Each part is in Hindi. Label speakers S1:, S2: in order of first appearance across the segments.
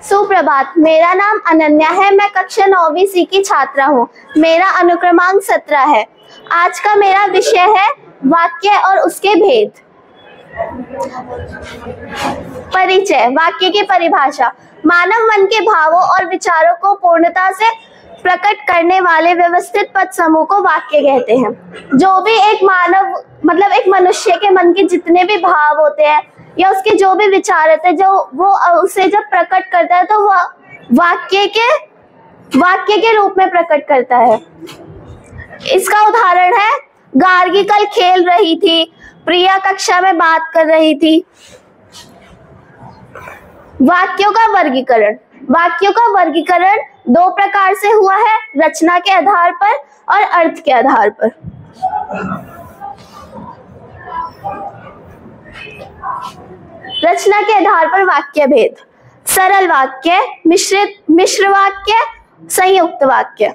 S1: सुप्रभात, मेरा नाम अनन्या है। मैं कक्षा 9वीं सी की छात्रा हूँ। मेरा अनुक्रमांक 17 है। आज का मेरा विषय है वाक्य और उसके भेद। परिचय। वाक्य की परिभाषा। मानव मन के भावों और विचारों को पूर्णता से प्रकट करने वाले व्यवस्थित पद समूह को वाक्य कहते हैं। जो भी एक मानव मतलब एक मनुष्य के मन के जितने भी भाव होते हैं या उसके जो भी विचार होते हैं, जो वो उसे जब प्रकट करता है तो वह वाक्य के रूप में प्रकट करता है। इसका उदाहरण है, गार्गी कल खेल रही थी, प्रिया कक्षा में बात कर रही थी। वाक्यों का वर्गीकरण। वाक्यों का वर्गीकरण दो प्रकार से हुआ है, रचना के आधार पर और अर्थ के आधार पर। रचना के आधार पर वाक्य भेद। सरल वाक्य, मिश्र वाक्य, संयुक्त वाक्य।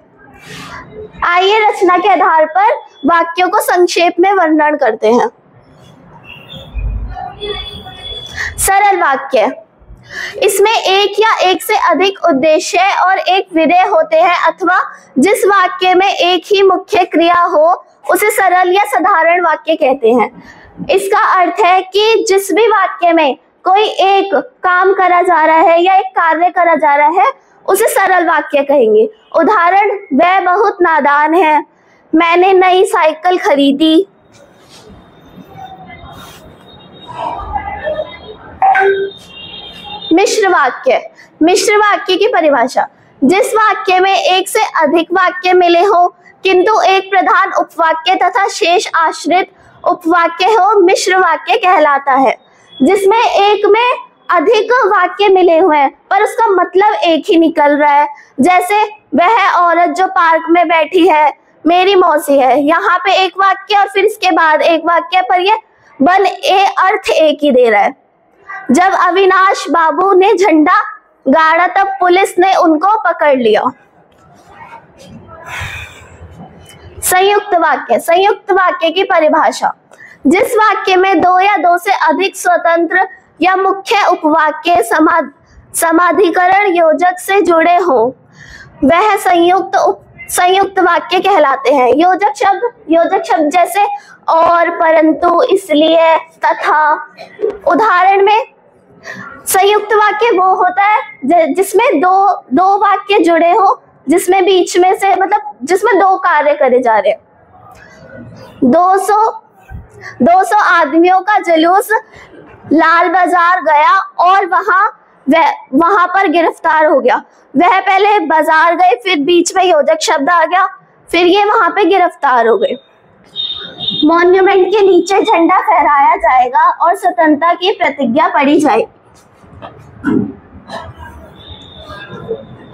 S1: आइए रचना के आधार पर वाक्यों को संक्षेप में वर्णन करते हैं। सरल वाक्य, इसमें एक या एक से अधिक उद्देश्य और एक विधेय होते हैं अथवा जिस वाक्य में एक ही मुख्य क्रिया हो उसे सरल या साधारण वाक्य कहते हैं। इसका अर्थ है कि जिस भी वाक्य में कोई एक काम करा जा रहा है या एक कार्य करा जा रहा है उसे सरल वाक्य कहेंगे। उदाहरण, वह बहुत नादान है, मैंने नई साइकिल खरीदी। मिश्र वाक्य। मिश्र वाक्य की परिभाषा। जिस वाक्य में एक से अधिक वाक्य मिले हो किंतु एक प्रधान उपवाक्य तथा शेष आश्रित उपवाक्य हो, मिश्र वाक्य कहलाता है। जिसमें एक में अधिक वाक्य मिले हुए हैं पर उसका मतलब एक ही निकल रहा है, जैसे वह औरत जो पार्क में बैठी है मेरी मौसी है। यहाँ पे एक वाक्य और फिर इसके बाद एक वाक्य पर ये अर्थ एक ही दे रहा है। जब अविनाश बाबू ने झंडा गाड़ा तब पुलिस ने उनको पकड़ लिया। संयुक्त वाक्य। संयुक्त वाक्य की परिभाषा। जिस वाक्य में दो या दो से अधिक स्वतंत्र या मुख्य उपवाक्य समाधिकरण योजक से जुड़े हों वह संयुक्त वाक्य कहलाते हैं। योजक शब्द जैसे और, परंतु, इसलिए, तथा। उदाहरण में संयुक्त वाक्य वो होता है जिसमें दो वाक्य जुड़े हो, जिसमें बीच में से मतलब जिसमें दो कार्य करे जा रहे हैं। 200 आदमियों का जुलूस लाल बाजार गया और वहां पर गिरफ्तार हो गया। वह पहले बाजार गए, फिर बीच में योजक शब्द आ गया, फिर ये वहां पे गिरफ्तार हो गए। मॉन्यूमेंट के नीचे झंडा फहराया जाएगा और स्वतंत्रता की प्रतिज्ञा पढ़ी जाएगी।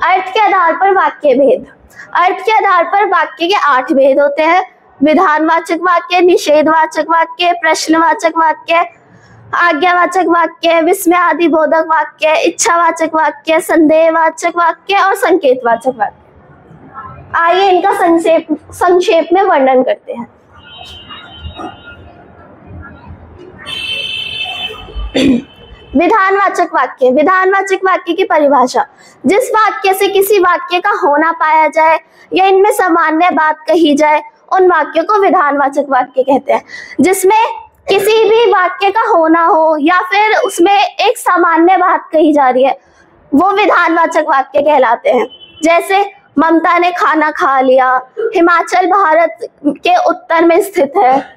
S1: अर्थ के आधार पर वाक्य भेद। अर्थ के आधार पर वाक्य के 8 भेद होते हैं। विधानवाचक वाक्य, निषेधवाचक वाक्य, प्रश्नवाचक वाक्य, आज्ञावाचक वाक्य, विस्मयादिबोधक वाक्य, इच्छावाचक वाक्य, संदेहवाचक वाक्य और संकेतवाचक वाक्य। आइए इनका संक्षेप में वर्णन करते हैं। विधानवाचक वाक्य। विधानवाचक वाक्य की परिभाषा। जिस वाक्य से किसी वाक्य का होना पाया जाए या इनमें सामान्य बात कही जाए उन वाक्यों को विधानवाचक वाक्य कहते हैं। जिसमें किसी भी वाक्य का होना हो या फिर उसमें एक सामान्य बात कही जा रही है वो विधानवाचक वाक्य कहलाते हैं। जैसे ममता ने खाना खा लिया, हिमाचल भारत के उत्तर में स्थित है।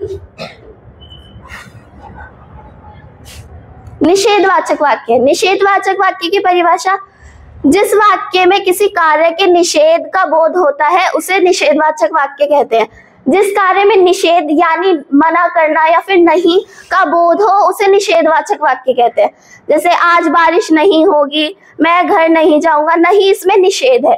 S1: निषेधवाचक वाक्य। निषेधवाचक वाक्य की परिभाषा। जिस वाक्य में किसी कार्य के निषेध का बोध होता है उसे निषेधवाचक वाक्य कहते हैं। जिस कार्य में निषेध यानी मना करना या फिर नहीं का बोध हो उसे निषेधवाचक वाक्य कहते हैं। जैसे आज बारिश नहीं होगी, मैं घर नहीं जाऊंगा, नहीं इसमें निषेध है।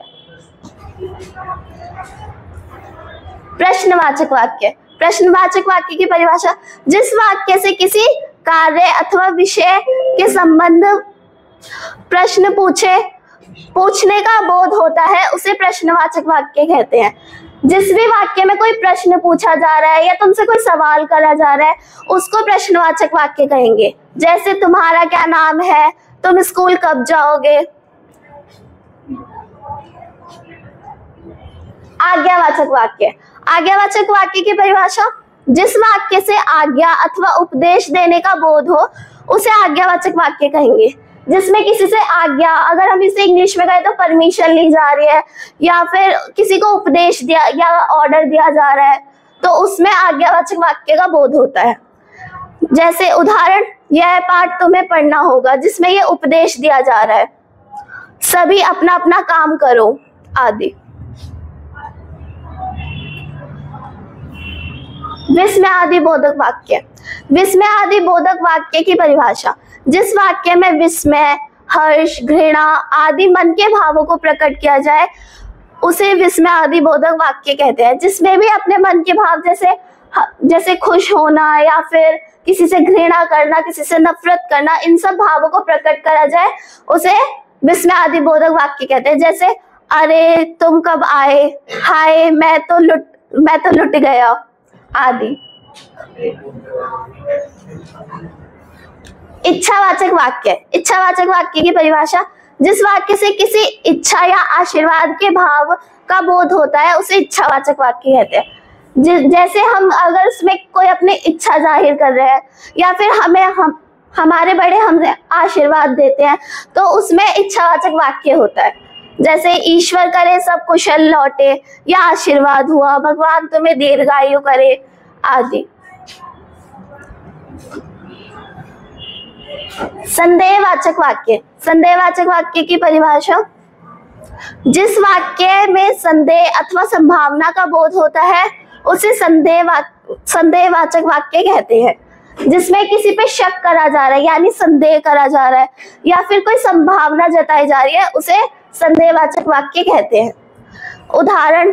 S1: प्रश्नवाचक वाक्य। प्रश्नवाचक वाक्य की परिभाषा। जिस वाक्य से किसी कार्य अथवा विषय के संबंध प्रश्न पूछने का बोध होता है उसे प्रश्नवाचक वाक्य कहते हैं। जिस भी वाक्य में कोई प्रश्न पूछा जा रहा है या तुमसे कोई सवाल करा जा रहा है उसको प्रश्नवाचक वाक्य कहेंगे। जैसे तुम्हारा क्या नाम है, तुम स्कूल कब जाओगे, आज्ञावाचक वाक्य। आज्ञावाचक वाक्य की परिभाषा, जिस वाक्य से आज्ञा अथवा उपदेश देने का बोध हो उसे आज्ञावाचक वाक्य कहेंगे। जिसमें किसी से आज्ञा, अगर हम इसे इंग्लिश में कहें तो परमिशन ली जा रही है, या फिर किसी को उपदेश दिया या ऑर्डर दिया जा रहा है, तो उसमें आज्ञावाचक वाक्य का बोध होता है। जैसे उदाहरण, यह पाठ तुम्हें पढ़ना होगा, जिसमें यह उपदेश दिया जा रहा है, सभी अपना अपना काम करो आदि। विस्मयादि बोधक वाक्य। विस्मयादि बोधक वाक्य की परिभाषा, जिस वाक्य में विस्मय, हर्ष, घृणा आदि मन के भावों को प्रकट किया जाए उसे विस्मयादि बोधक वाक्य कहते हैं। जिसमें भी अपने मन के भाव जैसे खुश होना या फिर किसी से घृणा करना, किसी से नफरत करना, इन सब भावों को प्रकट करा जाए उसे विस्मयादि बोधक वाक्य कहते हैं। जैसे अरे तुम कब आए, हाय मैं तो लुट गया आदि। इच्छावाचक वाक्य। इच्छावाचक वाक्य की परिभाषा, जिस वाक्य से किसी इच्छा या आशीर्वाद के भाव का बोध होता है उसे इच्छावाचक वाक्य कहते हैं। जैसे हम अगर उसमें कोई अपनी इच्छा जाहिर कर रहे हैं या फिर हमारे बड़े हमसे आशीर्वाद देते हैं तो उसमें इच्छावाचक वाक्य होता है। जैसे ईश्वर करे सब कुशल लौटे, या आशीर्वाद हुआ, भगवान तुम्हें दीर्घायु करे आदि। संदेहवाचक वाक्य। संदेहवाचक वाक्य की परिभाषा, जिस वाक्य में संदेह अथवा संभावना का बोध होता है उसे संदेहवाचक वाक्य कहते हैं। जिसमें किसी पे शक करा जा रहा है यानी संदेह करा जा रहा है, या फिर कोई संभावना जताई जा रही है उसे संदेहवाचक वाक्य कहते हैं। उदाहरण,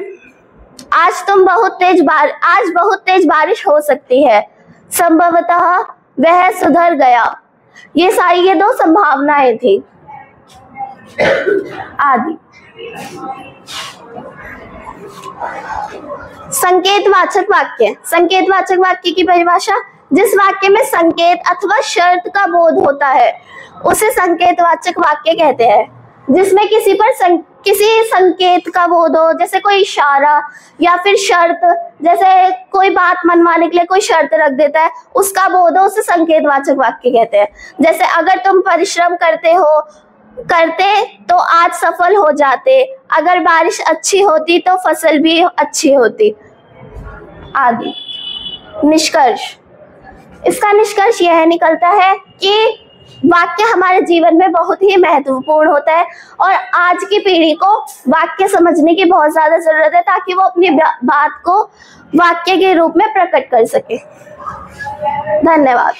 S1: आज बहुत तेज बारिश हो सकती है, संभवतः वह सुधर गया। ये दो संभावनाएं थी आदि। संकेतवाचक वाक्य। संकेतवाचक वाक्य की परिभाषा, जिस वाक्य में संकेत अथवा शर्त का बोध होता है उसे संकेतवाचक वाक्य कहते हैं। जिसमें किसी संकेत का बोध हो, जैसे कोई इशारा या फिर शर्त, जैसे कोई बात मनवाने के लिए कोई शर्त रख देता है उसका बोध हो उसे संकेतवाचक वाक्य कहते हैं। जैसे अगर तुम परिश्रम करते तो आज सफल हो जाते, अगर बारिश अच्छी होती तो फसल भी अच्छी होती आदि। निष्कर्ष। इसका निष्कर्ष यह निकलता है कि वाक्य हमारे जीवन में बहुत ही महत्वपूर्ण होता है और आज की पीढ़ी को वाक्य समझने की बहुत ज्यादा जरूरत है ताकि वो अपनी बात को वाक्य के रूप में प्रकट कर सके। धन्यवाद।